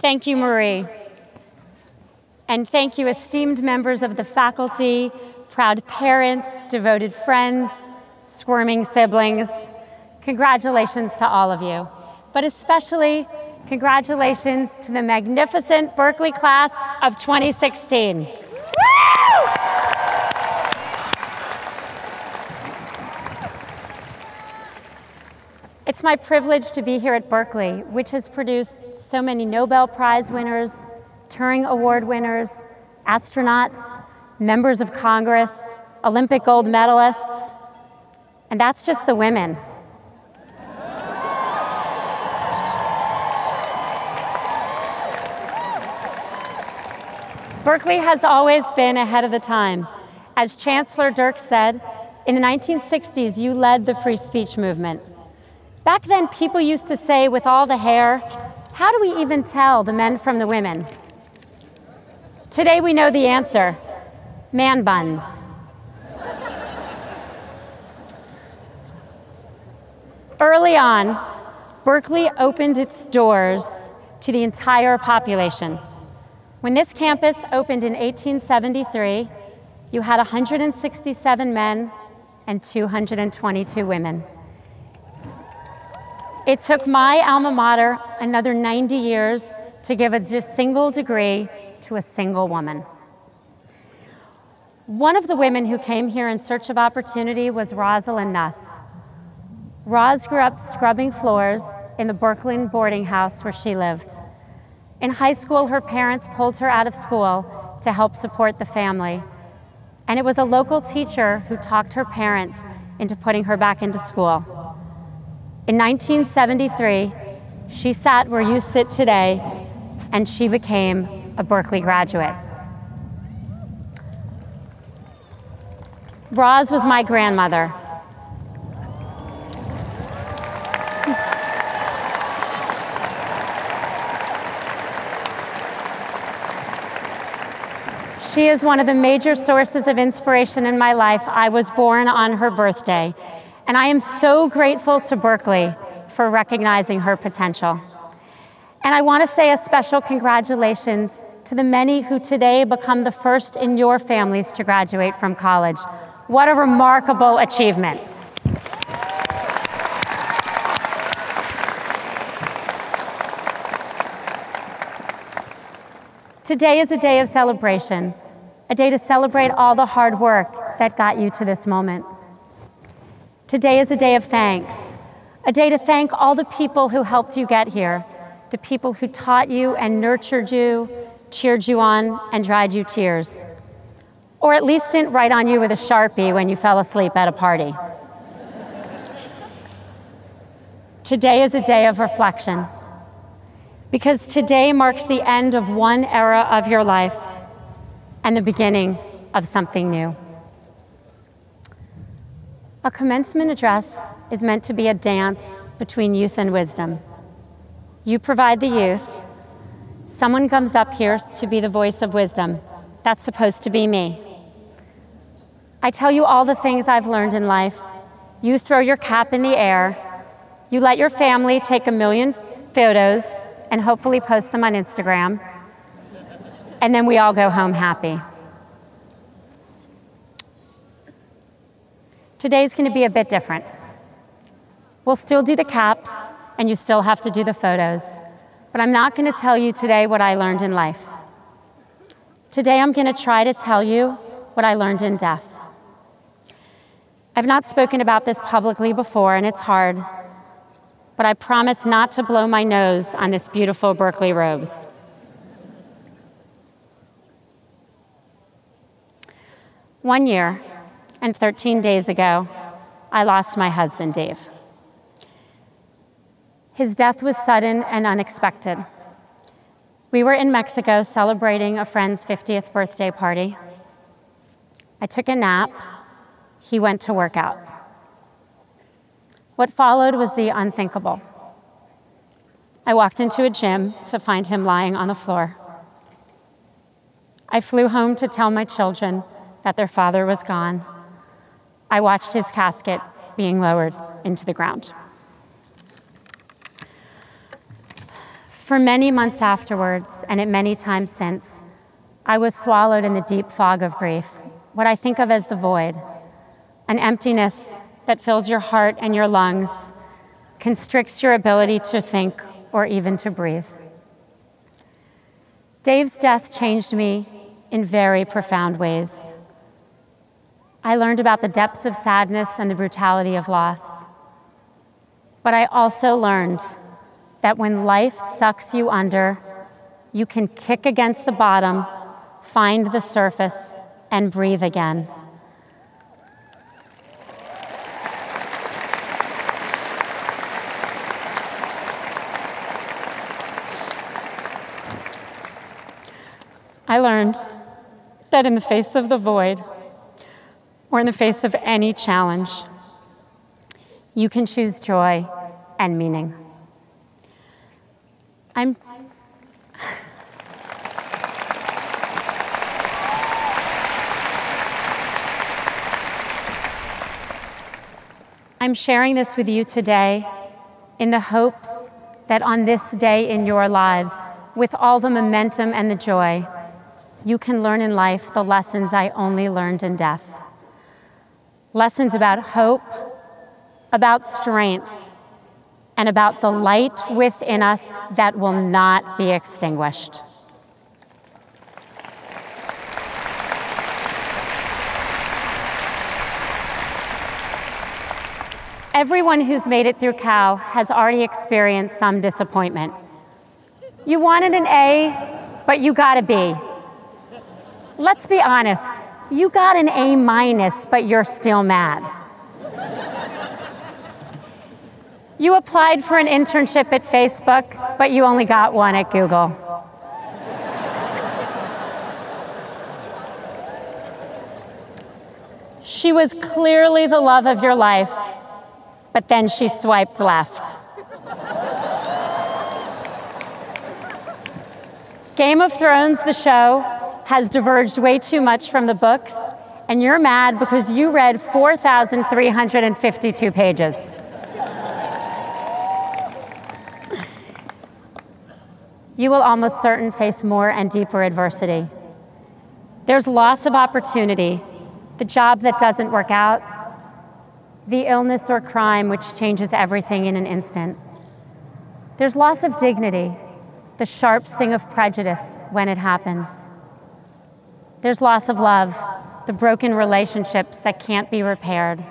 Thank you, Marie. And thank you, esteemed members of the faculty, proud parents, devoted friends, squirming siblings. Congratulations to all of you, but especially congratulations to the magnificent Berkeley class of 2016. Woo! It's my privilege to be here at Berkeley, which has produced so many Nobel Prize winners, Turing Award winners, astronauts, members of Congress, Olympic gold medalists, and that's just the women. Berkeley has always been ahead of the times. As Chancellor Dirk said, in the 1960s, you led the free speech movement. Back then, people used to say with all the hair, how do we even tell the men from the women? Today, we know the answer: man buns. Early on, Berkeley opened its doors to the entire population. When this campus opened in 1873, you had 167 men and 222 women. It took my alma mater another 90 years to give a single degree to a single woman. One of the women who came here in search of opportunity was Rosalind Nuss. Roz grew up scrubbing floors in the Berkeley boarding house where she lived. In high school, her parents pulled her out of school to help support the family. And it was a local teacher who talked her parents into putting her back into school. In 1973, she sat where you sit today, and she became a Berkeley graduate. Roz was my grandmother. She is one of the major sources of inspiration in my life. I was born on her birthday, and I am so grateful to Berkeley for recognizing her potential. And I want to say a special congratulations to the many who today become the first in your families to graduate from college. What a remarkable achievement. Today is a day of celebration, a day to celebrate all the hard work that got you to this moment. Today is a day of thanks, a day to thank all the people who helped you get here, the people who taught you and nurtured you, cheered you on, and dried you tears. Or at least didn't write on you with a Sharpie when you fell asleep at a party. Today is a day of reflection, because today marks the end of one era of your life and the beginning of something new. A commencement address is meant to be a dance between youth and wisdom. You provide the youth. Someone comes up here to be the voice of wisdom. That's supposed to be me. I tell you all the things I've learned in life. You throw your cap in the air. You let your family take 1 million photos and hopefully post them on Instagram. And then we all go home happy. Today's going to be a bit different. We'll still do the caps, and you still have to do the photos. But I'm not going to tell you today what I learned in life. Today I'm going to try to tell you what I learned in death. I've not spoken about this publicly before, and it's hard, but I promise not to blow my nose on this beautiful Berkeley robes. One year and 13 days ago, I lost my husband, Dave. His death was sudden and unexpected. We were in Mexico celebrating a friend's 50th birthday party. I took a nap. He went to work out. What followed was the unthinkable. I walked into a gym to find him lying on the floor. I flew home to tell my children that their father was gone. I watched his casket being lowered into the ground. For many months afterwards, and at many times since, I was swallowed in the deep fog of grief, what I think of as the void, an emptiness that fills your heart and your lungs, constricts your ability to think or even to breathe. Dave's death changed me in very profound ways. I learned about the depths of sadness and the brutality of loss. But I also learned that when life sucks you under, you can kick against the bottom, find the surface, and breathe again. I learned that in the face of the void, or in the face of any challenge, you can choose joy and meaning. I'm sharing this with you today in the hopes that on this day in your lives, with all the momentum and the joy, you can learn in life the lessons I only learned in death. Lessons about hope, about strength, and about the light within us that will not be extinguished. Everyone who's made it through Cal has already experienced some disappointment. You wanted an A, but you got a B. Let's be honest, you got an A-, but you're still mad. You applied for an internship at Facebook, but you only got one at Google. She was clearly the love of your life, but then she swiped left. Game of Thrones, the show, has diverged way too much from the books, and you're mad because you read 4,352 pages. You will almost certain face more and deeper adversity. There's loss of opportunity, the job that doesn't work out, the illness or crime which changes everything in an instant. There's loss of dignity, the sharp sting of prejudice when it happens. There's loss of love, the broken relationships that can't be repaired.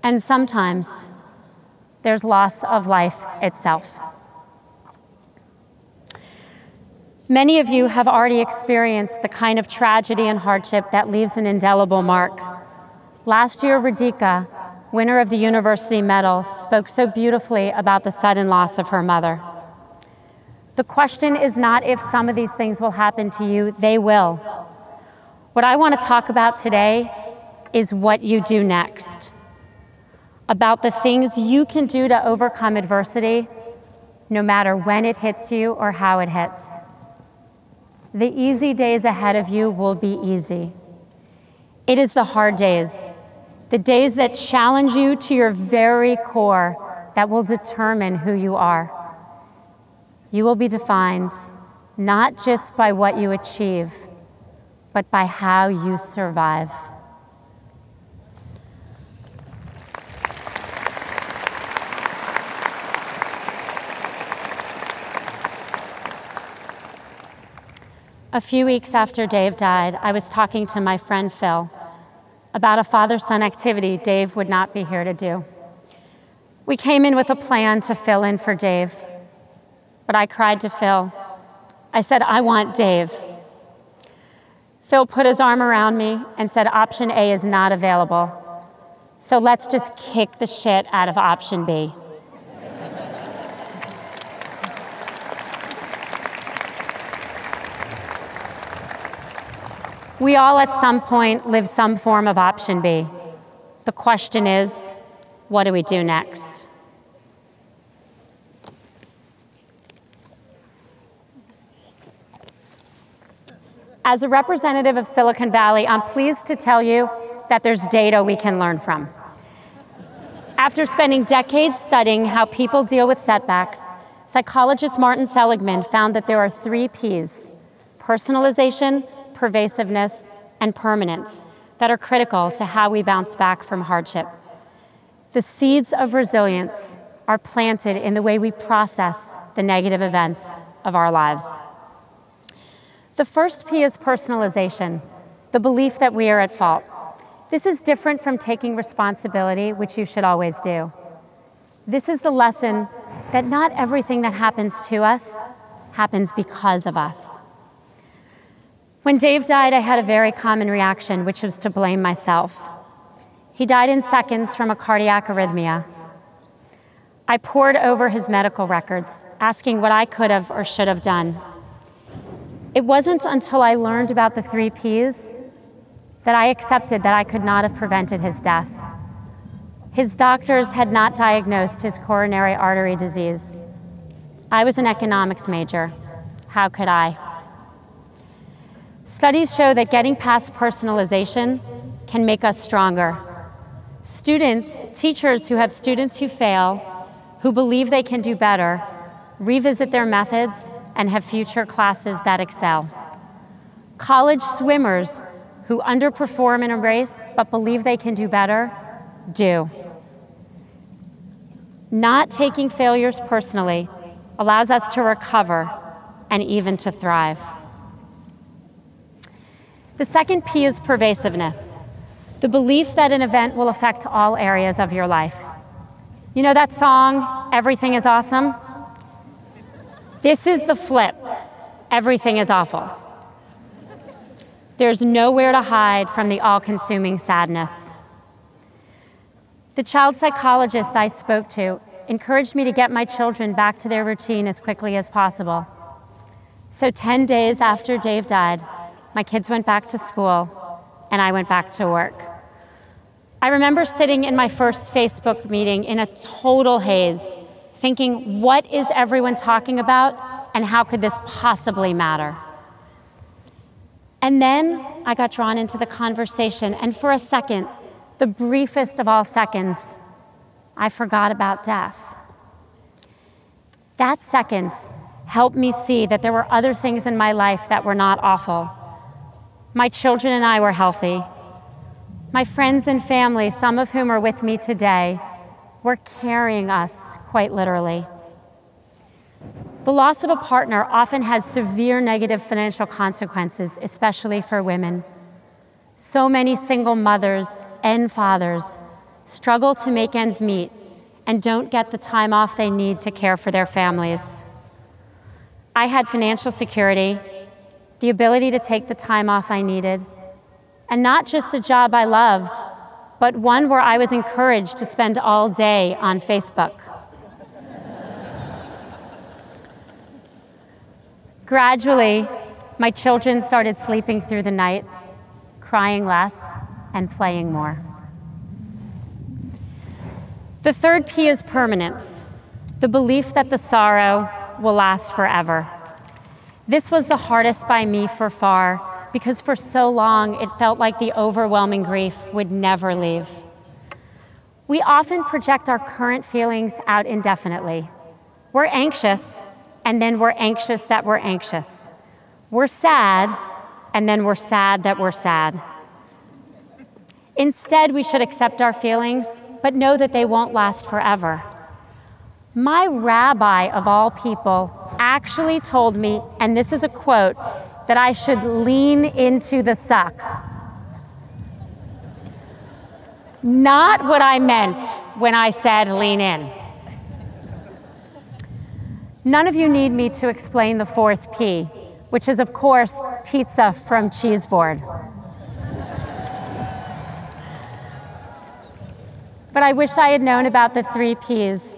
And sometimes there's loss of life itself. Many of you have already experienced the kind of tragedy and hardship that leaves an indelible mark. Last year, Radhika, winner of the university medal, spoke so beautifully about the sudden loss of her mother. The question is not if some of these things will happen to you, they will. What I want to talk about today is what you do next. About the things you can do to overcome adversity, no matter when it hits you or how it hits. The easy days ahead of you will be easy. It is the hard days, the days that challenge you to your very core, that will determine who you are. You will be defined not just by what you achieve, but by how you survive. A few weeks after Dave died, I was talking to my friend Phil about a father-son activity Dave would not be here to do. We came in with a plan to fill in for Dave, but I cried to Phil. I said, I want Dave. Phil put his arm around me and said, option A is not available, so let's just kick the shit out of option B. We all at some point live some form of option B. The question is, what do we do next? As a representative of Silicon Valley, I'm pleased to tell you that there's data we can learn from. After spending decades studying how people deal with setbacks, Psychologist Martin Seligman found that there are 3 Ps: personalization, pervasiveness, and permanence, that are critical to how we bounce back from hardship. The seeds of resilience are planted in the way we process the negative events of our lives. The first P is personalization, the belief that we are at fault. This is different from taking responsibility, which you should always do. This is the lesson that not everything that happens to us happens because of us. When Dave died, I had a very common reaction, which was to blame myself. He died in seconds from a cardiac arrhythmia. I pored over his medical records, asking what I could have or should have done. It wasn't until I learned about the 3 Ps that I accepted that I could not have prevented his death. His doctors had not diagnosed his coronary artery disease. I was an economics major. How could I? Studies show that getting past personalization can make us stronger. Teachers who have students who fail, who believe they can do better, revisit their methods and have future classes that excel. College swimmers who underperform in a race but believe they can do better, do. Not taking failures personally allows us to recover and even to thrive. The second P is pervasiveness, the belief that an event will affect all areas of your life. You know that song, Everything is Awesome? This is the flip. Everything is awful. There's nowhere to hide from the all-consuming sadness. The child psychologist I spoke to encouraged me to get my children back to their routine as quickly as possible. So 10 days after Dave died, my kids went back to school and I went back to work. I remember sitting in my first Facebook meeting in a total haze, thinking, what is everyone talking about and how could this possibly matter? And then I got drawn into the conversation, and for a second, the briefest of all seconds, I forgot about death. That second helped me see that there were other things in my life that were not awful. My children and I were healthy. My friends and family, some of whom are with me today, were carrying us quite literally. The loss of a partner often has severe negative financial consequences, especially for women. So many single mothers and fathers struggle to make ends meet and don't get the time off they need to care for their families. I had financial security, the ability to take the time off I needed, and not just a job I loved, but one where I was encouraged to spend all day on Facebook. Gradually, my children started sleeping through the night, crying less, and playing more. The third P is permanence, the belief that the sorrow will last forever. This was the hardest by me for far, because for so long it felt like the overwhelming grief would never leave. We often project our current feelings out indefinitely. We're anxious, and then we're anxious that we're anxious. We're sad, and then we're sad that we're sad. Instead, we should accept our feelings, but know that they won't last forever. My rabbi of all people actually told me, and this is a quote, that I should lean into the suck. Not what I meant when I said lean in. None of you need me to explain the fourth P, which is, of course, pizza from cheese board. But I wish I had known about the 3 Ps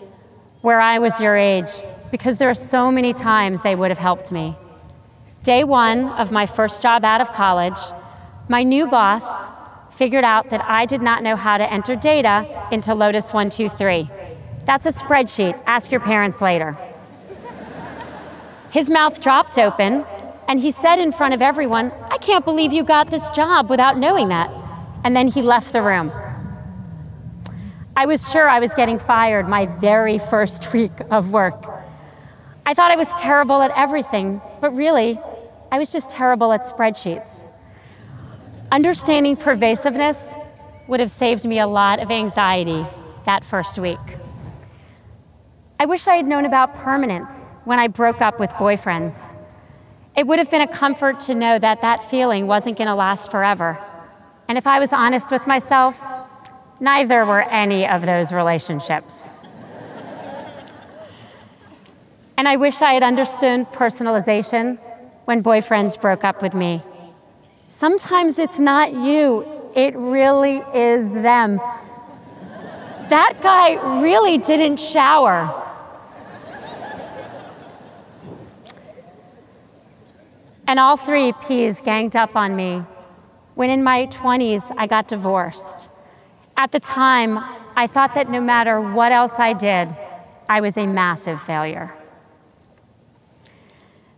where I was your age, because there are so many times they would have helped me. Day 1 of my first job out of college, my new boss figured out that I did not know how to enter data into Lotus 123. That's a spreadsheet. Ask your parents later. His mouth dropped open, and he said in front of everyone, "I can't believe you got this job without knowing that." And then he left the room. I was sure I was getting fired my very first week of work. I thought I was terrible at everything, but really, I was just terrible at spreadsheets. Understanding pervasiveness would have saved me a lot of anxiety that first week. I wish I had known about permanence when I broke up with boyfriends. It would have been a comfort to know that that feeling wasn't going to last forever. And if I was honest with myself, neither were any of those relationships. And I wish I had understood personalization when boyfriends broke up with me. Sometimes it's not you, it really is them. That guy really didn't shower. And all three P's ganged up on me when in my 20s I got divorced. At the time, I thought that no matter what else I did, I was a massive failure.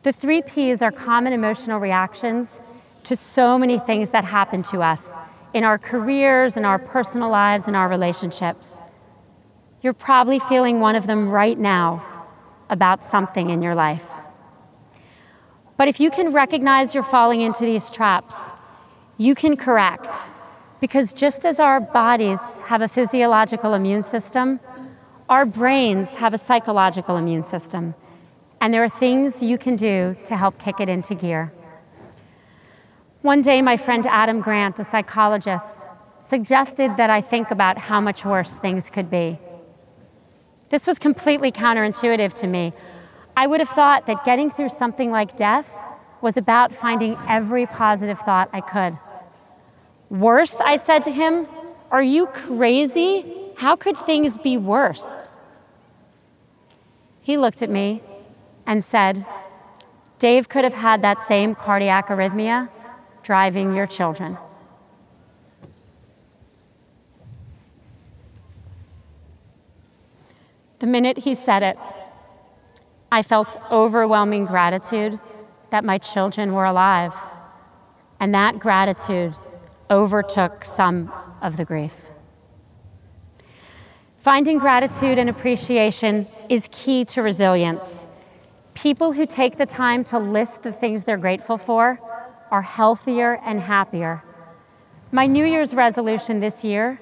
The three P's are common emotional reactions to so many things that happen to us in our careers, in our personal lives, in our relationships. You're probably feeling one of them right now about something in your life. But if you can recognize you're falling into these traps, you can correct. Because just as our bodies have a physiological immune system, our brains have a psychological immune system. And there are things you can do to help kick it into gear. One day, my friend Adam Grant, a psychologist, suggested that I think about how much worse things could be. This was completely counterintuitive to me. I would have thought that getting through something like death was about finding every positive thought I could. Worse, I said to him, are you crazy? How could things be worse? He looked at me and said, Dave could have had that same cardiac arrhythmia driving your children. The minute he said it, I felt overwhelming gratitude that my children were alive, and that gratitude overtook some of the grief. Finding gratitude and appreciation is key to resilience. People who take the time to list the things they're grateful for are healthier and happier. My New Year's resolution this year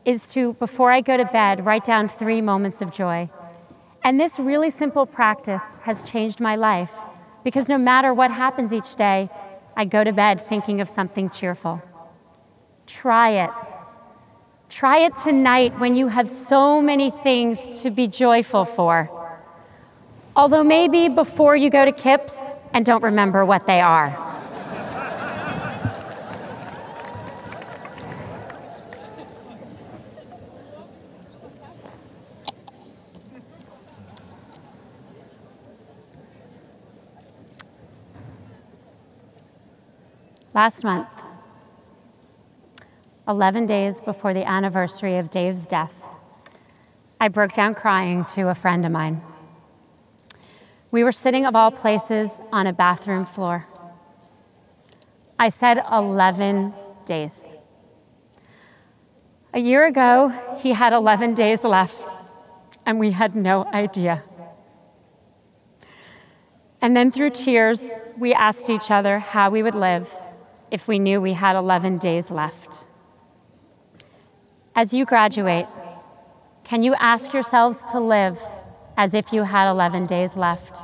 is to, before I go to bed, write down 3 moments of joy. And this really simple practice has changed my life, because no matter what happens each day, I go to bed thinking of something cheerful. Try it. Try it tonight when you have so many things to be joyful for. Although maybe before you go to Kips and don't remember what they are. Last month, 11 days before the anniversary of Dave's death, I broke down crying to a friend of mine. We were sitting, of all places, on a bathroom floor. I said 11 days. A year ago, he had 11 days left, and we had no idea. And then through tears, we asked each other how we would live if we knew we had 11 days left. As you graduate, can you ask yourselves to live as if you had 11 days left?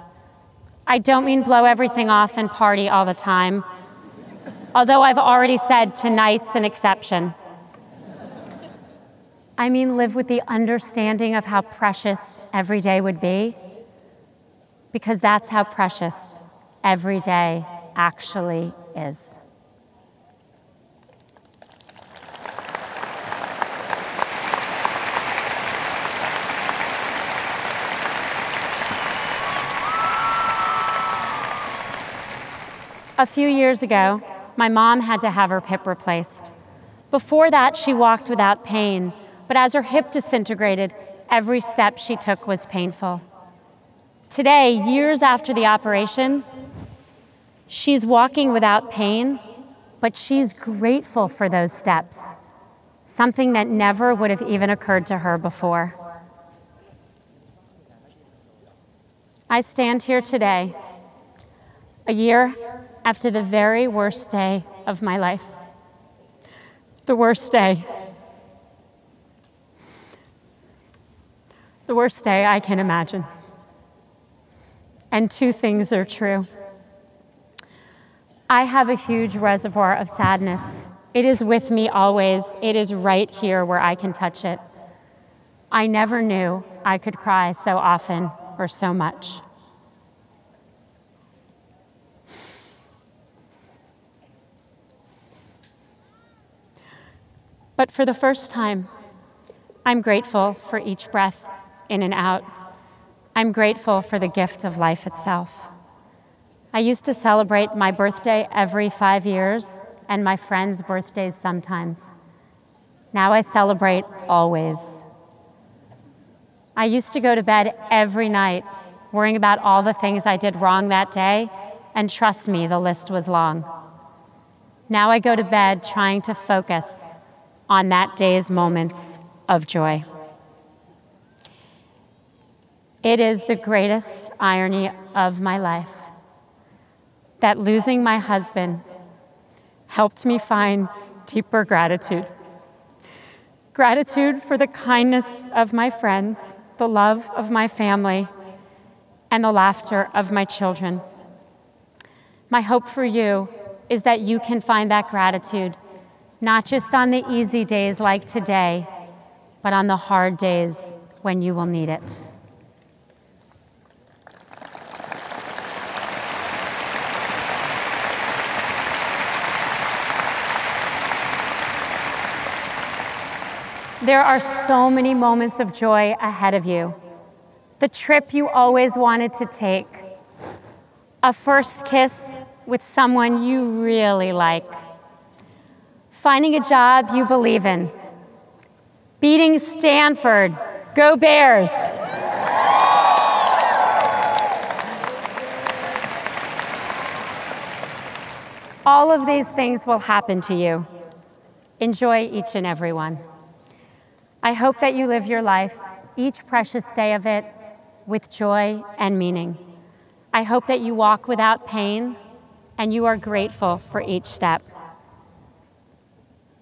I don't mean blow everything off and party all the time, although I've already said tonight's an exception. I mean live with the understanding of how precious every day would be, because that's how precious every day actually is. A few years ago, my mom had to have her hip replaced. Before that, she walked without pain, but as her hip disintegrated, every step she took was painful. Today, years after the operation, she's walking without pain, but she's grateful for those steps, something that never would have even occurred to her before. I stand here today, a year after the very worst day of my life. The worst day. The worst day I can imagine. And two things are true. I have a huge reservoir of sadness. It is with me always. It is right here where I can touch it. I never knew I could cry so often or so much. But for the first time, I'm grateful for each breath in and out. I'm grateful for the gift of life itself. I used to celebrate my birthday every 5 years and my friends' birthdays sometimes. Now I celebrate always. I used to go to bed every night worrying about all the things I did wrong that day, and trust me, the list was long. Now I go to bed trying to focus on that day's moments of joy. It is the greatest irony of my life that losing my husband helped me find deeper gratitude. Gratitude for the kindness of my friends, the love of my family, and the laughter of my children. My hope for you is that you can find that gratitude, not just on the easy days like today, but on the hard days when you will need it. There are so many moments of joy ahead of you. The trip you always wanted to take. A first kiss with someone you really like. Finding a job you believe in. Beating Stanford. Go Bears! All of these things will happen to you. Enjoy each and every one. I hope that you live your life, each precious day of it, with joy and meaning. I hope that you walk without pain and you are grateful for each step.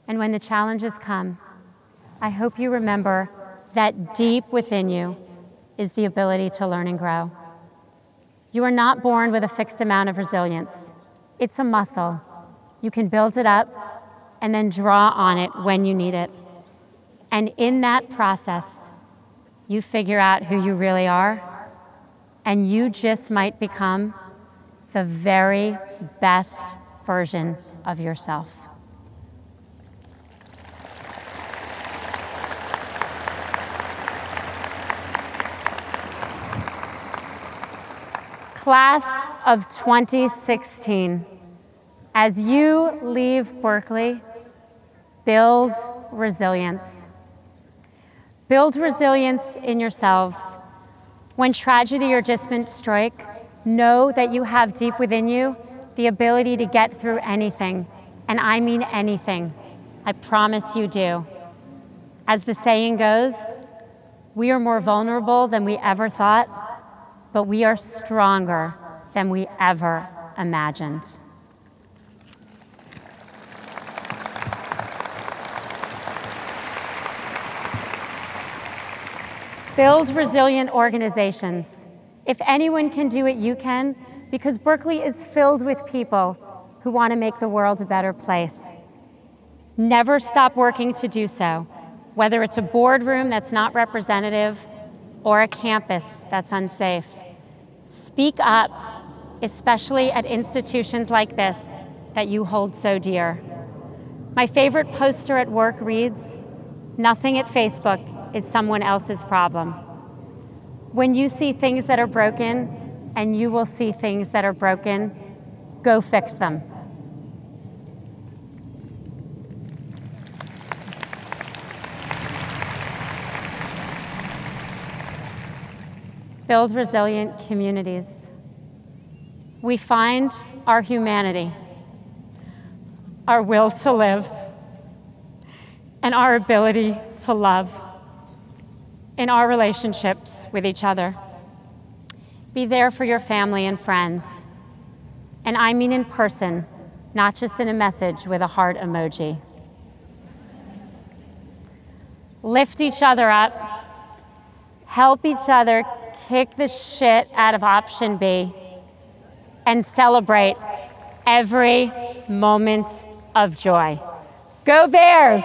And when the challenges come, I hope you remember that deep within you is the ability to learn and grow. You are not born with a fixed amount of resilience. It's a muscle. You can build it up and then draw on it when you need it. And in that process, you figure out who you really are, and you just might become the very best version of yourself. Class of 2016, as you leave Berkeley, build resilience. Build resilience in yourselves. When tragedy or dismissment strike, know that you have deep within you the ability to get through anything, and I mean anything. I promise you do. As the saying goes, we are more vulnerable than we ever thought, but we are stronger than we ever imagined. Build resilient organizations. If anyone can do it, you can, because Berkeley is filled with people who want to make the world a better place. Never stop working to do so, whether it's a boardroom that's not representative or a campus that's unsafe. Speak up, especially at institutions like this that you hold so dear. My favorite poster at work reads, "Nothing at Facebook is someone else's problem." When you see things that are broken, and you will see things that are broken, go fix them. Build resilient communities. We find our humanity, our will to live, and our ability to love in our relationships with each other. Be there for your family and friends. And I mean in person, not just in a message with a heart emoji. Lift each other up. Help each other kick the shit out of option B. And celebrate every moment of joy. Go Bears!